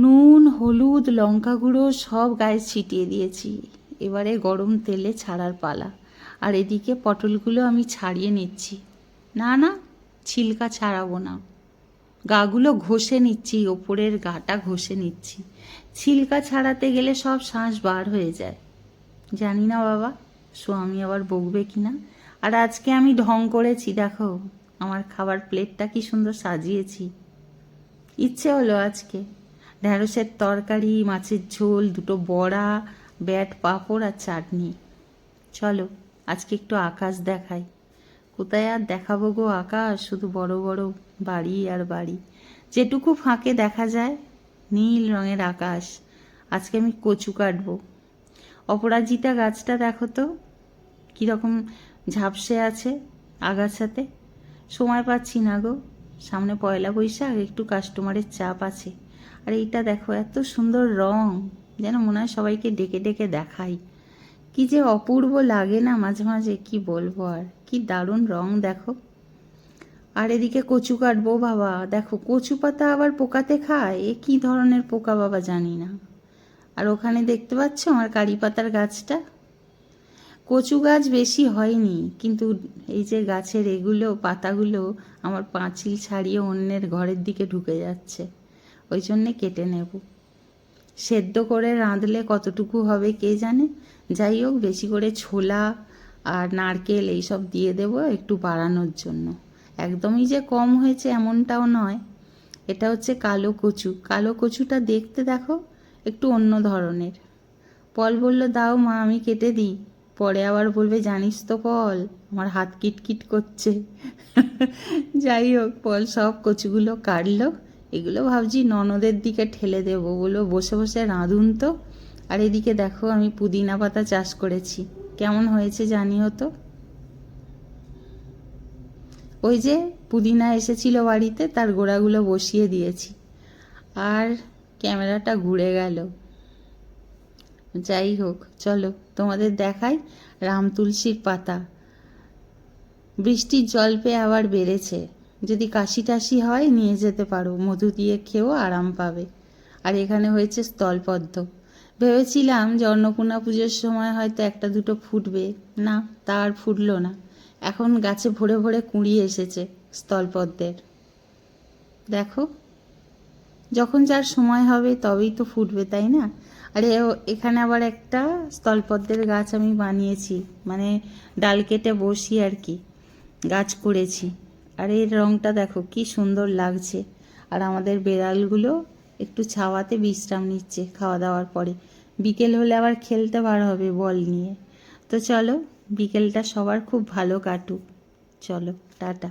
নুন, হলুদ, লঙ্কা গুঁড়ো সব গায়ে ছিটিয়ে দিয়েছি। এবারে গরম তেলে ছাড়ার পালা। আর এদিকে পটলগুলো আমি ছাড়িয়ে নিচ্ছি। না না, ছিলকা ছাড়াবো না, গাগুলো ঘষে নিচ্ছি, ওপরের গাটা ঘষে নিচ্ছি। ছিলকা ছাড়াতে গেলে সব শাঁস বার হয়ে যায়। জানি না বাবা, স্বামী আবার বকবে কিনা। আর আজকে আমি ঢং করেছি, দেখো আমার খাবার প্লেটটা কি সুন্দর সাজিয়েছি। ইচ্ছে হলো আজকে ঢ্যাঁড়সের তরকারি, মাছের ঝোল, দুটো বড়া, ব্যাট পাঁপড় আর চাটনি। চলো আজকে একটু আকাশ দেখাই। কোথায় আর দেখাবো গো আকাশ, শুধু বড় বড় বাড়ি আর বাড়ি। যেটুকু ফাঁকে দেখা যায় নীল রঙের আকাশ। আজকে আমি কচু কাটবো। অপরাজিতা গাছটা দেখো তো কীরকম ঝাপসে আছে আগাছাতে। সময় পাচ্ছি না গো, সামনে পয়লা বৈশাখ, একটু কাস্টমারের চাপ আছে। আর এইটা দেখো এত সুন্দর রং, যেন মনে হয় সবাইকে ডেকে ডেকে দেখাই। কি যে অপূর্ব লাগে না মাঝে মাঝে, কি বলবো আর, কি দারুণ রং দেখো। আর এদিকে কচু কাটবো বাবা, দেখো কচু পাতা আবার পোকাতে খায়, এ কি ধরনের পোকা বাবা জানি না। আর ওখানে দেখতে পাচ্ছ আমার কারি পাতার গাছটা। কচু গাছ বেশি হয়নি, কিন্তু এই যে গাছের এগুলো পাতাগুলো আমার পাঁচিল ছাড়িয়ে অন্যের ঘরের দিকে ঢুকে যাচ্ছে, ওই জন্যে কেটে নেব। সেদ্ধ করে রাঁধলে কতটুকু হবে কে জানে। যাই হোক, বেশি করে ছোলা আর নারকেল এইসব দিয়ে দেবো একটু বাড়ানোর জন্য। একদমই যে কম হয়েছে এমনটাও নয়। এটা হচ্ছে কালো কচু। কালো কচুটা দেখতে দেখো একটু অন্য ধরনের। পল বলল দাও মা আমি কেটে দিই। পরে আবার বলবে জানিস তো পল, আমার হাত কিটকিট করছে। যাই হোক, পল সব কচুগুলো কাটলো। এগুলো ভাবছি ননদের দিকে ঠেলে দেবো, বলবো বসে বসে রাঁধুন তো। আর এদিকে দেখো আমি পুদিনা পাতা চাষ করেছি, কেমন হয়েছে জানিও তো। ওই যে পুদিনা এসেছিল বাড়িতে, তার গোড়াগুলো বসিয়ে দিয়েছি। আর ক্যামেরাটা ঘুরে গেল। যাই হোক, চলো তোমাদের দেখাই রাম তুলসীর পাতা। বৃষ্টির জল পেয়ে আবার বেড়েছে। যদি কাশি টাশি হয় নিয়ে যেতে পারো, মধু দিয়ে খেয়েও আরাম পাবে। আর এখানে হয়েছে স্থলপদ্ম। ভেবেছিলাম যে অন্নপূর্ণা পুজোর সময় হয়তো একটা দুটো ফুটবে, না তা আর ফুটলো না। এখন গাছে ভরে ভরে কুঁড়ি এসেছে স্থলপদ্মের। দেখো, যখন যার সময় হবে তবেই তো ফুটবে, তাই না। আর এখানে আবার একটা স্থলপদ্মের গাছ আমি বানিয়েছি, মানে ডাল কেটে বসিয়ে আর কি গাছ করেছি। আর এর রঙটা দেখো কি সুন্দর লাগছে। আর আমাদের বেড়ালগুলো একটু ছাওয়াতে বিশ্রাম নিচ্ছে খাওয়া দাওয়ার পরে। বিকেল হলে আবার খেলতে বার হবে বল নিয়ে। তো চলো, বিকেলটা সবার খুব ভালো কাটুক। চলো টাটা।